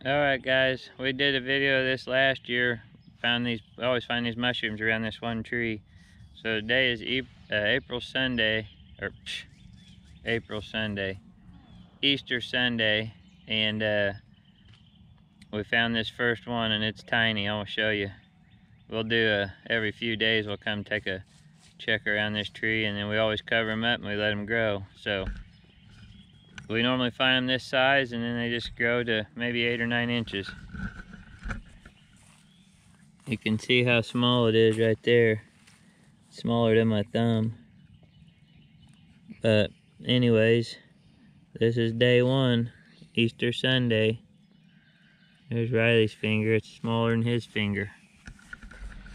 Alright guys, we did a video of this last year. We always find these mushrooms around this one tree. So today is April Sunday, April Sunday, Easter Sunday, and we found this first one and it's tiny. I'll show you. We'll do every few days we'll come take a check around this tree, and then we always cover them up and we let them grow. So we normally find them this size, and then they just grow to maybe 8 or 9 inches. You can see how small it is right there. Smaller than my thumb. But anyways, this is day one, Easter Sunday. There's Riley's finger. It's smaller than his finger.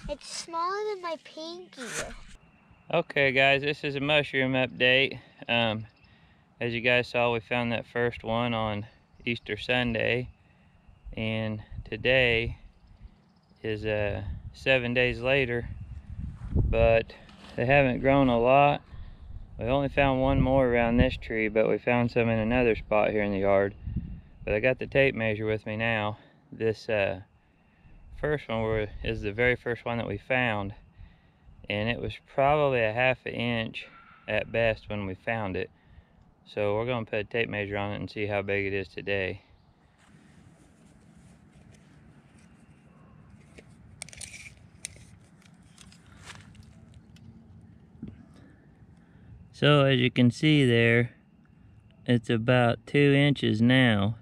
It's smaller than my pinky. Okay guys, this is a mushroom update. As you guys saw, we found that first one on Easter Sunday, and today is 7 days later, but they haven't grown a lot. We only found one more around this tree, but we found some in another spot here in the yard. But I got the tape measure with me now. This first one is the very first one that we found, and it was probably a ½ inch at best when we found it. So we're going to put a tape measure on it and see how big it is today. So as you can see there, it's about 2 inches now,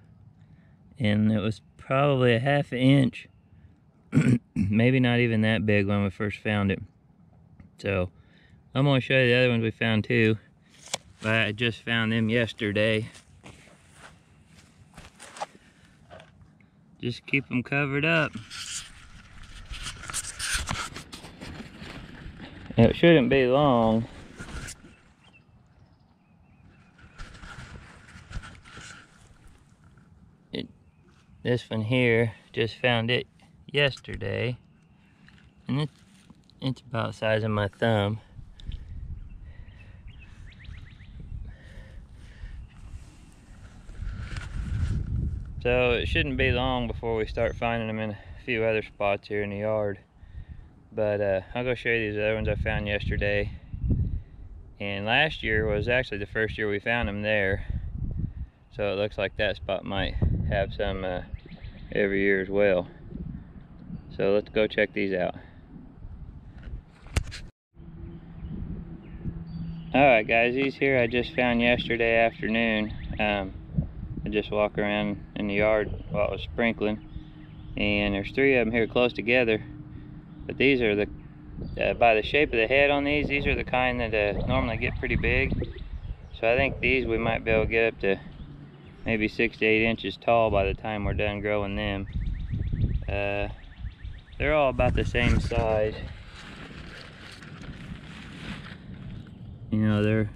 and it was probably a ½ inch, maybe not even that big when we first found it. So I'm going to show you the other ones we found too. But I just found them yesterday. Just keep them covered up. It shouldn't be long. This one here, just found it yesterday, and it's about the size of my thumb. So it shouldn't be long before we start finding them in a few other spots here in the yard. But I'll go show you these other ones I found yesterday. And last year was actually the first year we found them there. So it looks like that spot might have some every year as well. So let's go check these out. Alright guys, these here I just found yesterday afternoon. I just walk around in the yard while it was sprinkling, and there's 3 of them here close together. But these are the, by the shape of the head on these are the kind that normally get pretty big. So I think these we might be able to get up to maybe 6 to 8 inches tall by the time we're done growing them. They're all about the same size. You know,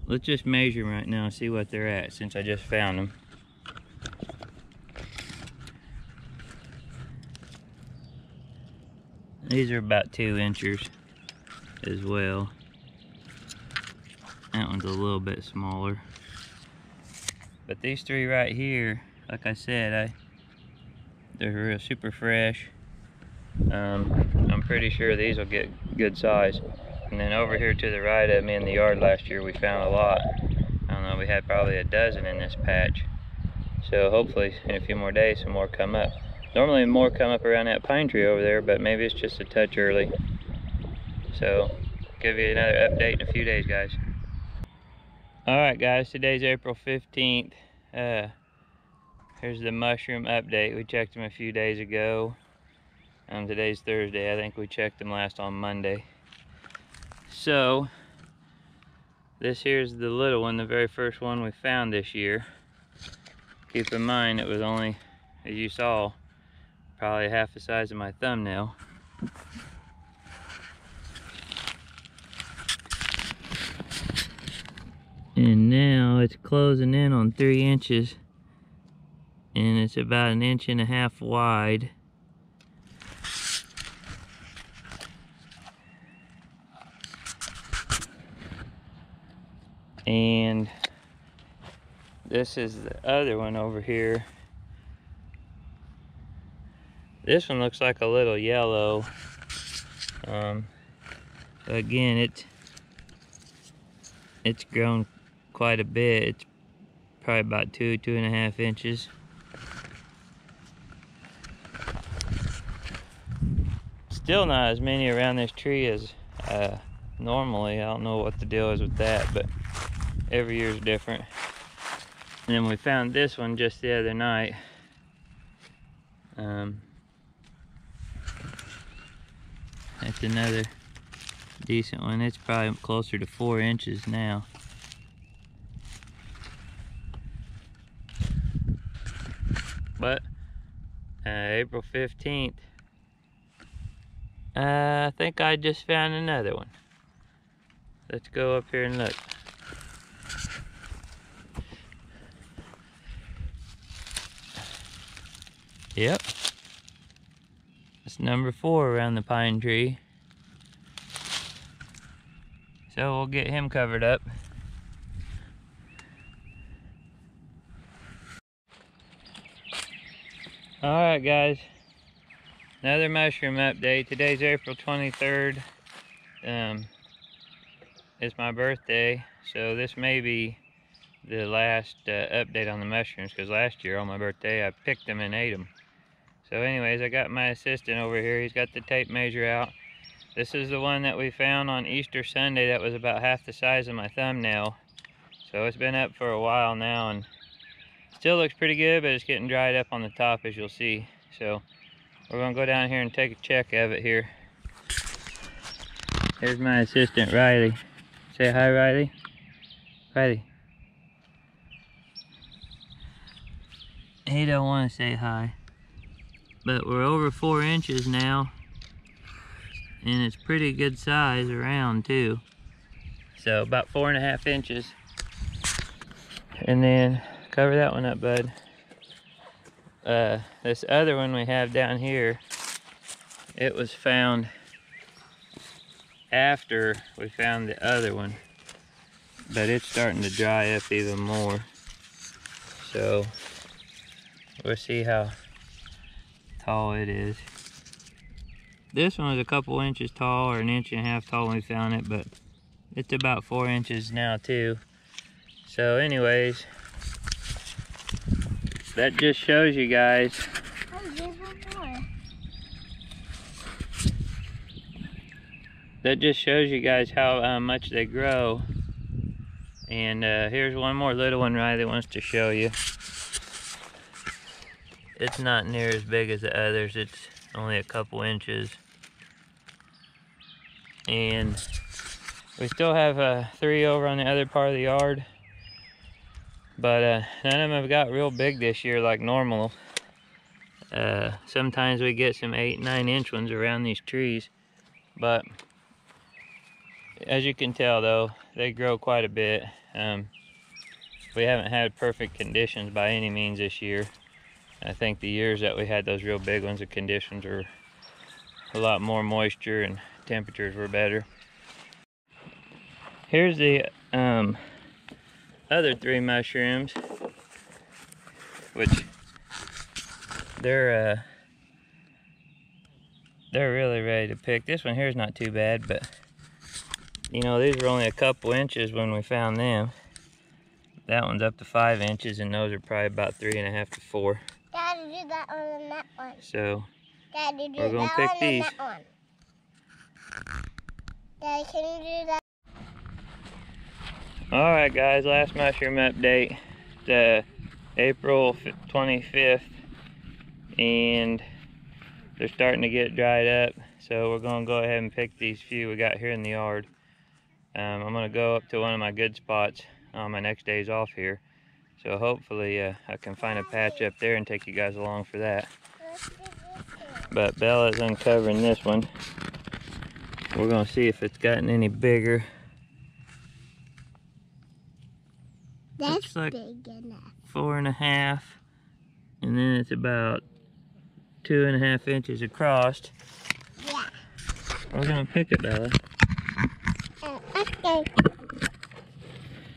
let's just measure them right now and see what they're at, since I just found them. These are about 2 inches as well. That one's a little bit smaller. But these 3 right here, like I said, they're real super fresh. I'm pretty sure these will get good size. And then over here to the right of me in the yard last year, we found a lot. I don't know, we had probably a dozen in this patch. So hopefully in a few more days some more come up. Normally more come up around that pine tree over there, but maybe it's just a touch early. So give you another update in a few days, guys. Alright guys, today's April 15th. Here's the mushroom update. We checked them a few days ago. Today's Thursday. I think we checked them last on Monday. So this here's the little one, the very first one we found this year. Keep in mind it was only, as you saw, probably half the size of my thumbnail. And now it's closing in on 3 inches, and it's about 1.5 inches wide. And this is the other one over here. This one looks like a little yellow. Again, it's grown quite a bit. It's probably about 2.5 inches. Still not as many around this tree as normally. I don't know what the deal is with that, but every year is different. And then we found this one just the other night. That's another decent one. It's probably closer to 4 inches now. But April 15th, I think I just found another one. Let's go up here and look. Yep. It's number 4 around the pine tree. So we'll get him covered up. Alright guys, another mushroom update. Today's April 23rd. It's my birthday, so this may be the last update on the mushrooms, because last year on my birthday I picked them and ate them. So anyways, I got my assistant over here. He's got the tape measure out. This is the one that we found on Easter Sunday that was about half the size of my thumbnail. So it's been up for a while now and still looks pretty good, but it's getting dried up on the top, as you'll see. So we're gonna go down here and take a check of it here. Here's my assistant, Riley. Say hi, Riley. Riley. He don't want to say hi. But we're over 4 inches now. And it's pretty good size around too. So about 4.5 inches. And then cover that one up, bud. This other one we have down here, it was found after we found the other one, but it's starting to dry up even more. So we'll see how tall it is. This one was a couple inches tall, or 1.5 inches tall when we found it, but it's about 4 inches now too. So anyways, that just shows you guys. Oh, there's one more. That just shows you guys how much they grow. And here's one more little one Riley wants to show you. It's not near as big as the others. It's only a couple inches. And we still have 3 over on the other part of the yard. But none of them have got real big this year like normal. Sometimes we get some 8-9 inch ones around these trees. But as you can tell though, they grow quite a bit. We haven't had perfect conditions by any means this year. I think the years that we had those real big ones, the conditions were a lot more moisture and temperatures were better. Here's the other 3 mushrooms, which they're really ready to pick. This one here is not too bad, but you know, these were only a couple inches when we found them. That one's up to 5 inches, and those are probably about 3.5 to 4. Daddy, do that one and that one. So Daddy, do we're gonna that pick one these. and that one. Daddy, can you do that? Alright guys, last mushroom update. It's April 25th, and they're starting to get dried up. So we're gonna go ahead and pick these few we got here in the yard. I'm gonna go up to one of my good spots on my next days off here. So hopefully I can find a patch up there and take you guys along for that. But Bella's uncovering this one. We're gonna see if it's gotten any bigger. That's like big enough. 4.5, and then it's about 2.5 inches across. Yeah. We're gonna pick it, Bella. Okay.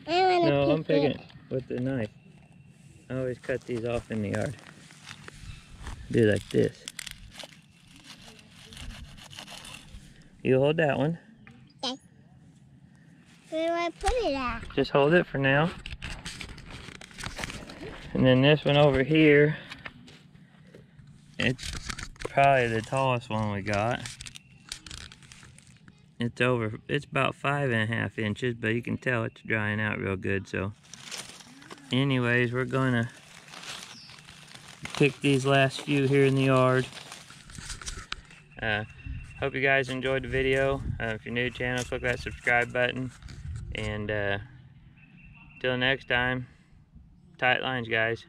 No, I'm picking it with the knife. I always cut these off in the yard. Do like this. You hold that one. Okay. Where do I put it at? Just hold it for now. And then this one over here, it's probably the tallest one we got. It's about 5.5 inches, but you can tell it's drying out real good. So anyways, we're gonna pick these last few here in the yard. Hope you guys enjoyed the video. If you're new to the channel, click that subscribe button. And till next time, tight lines, guys.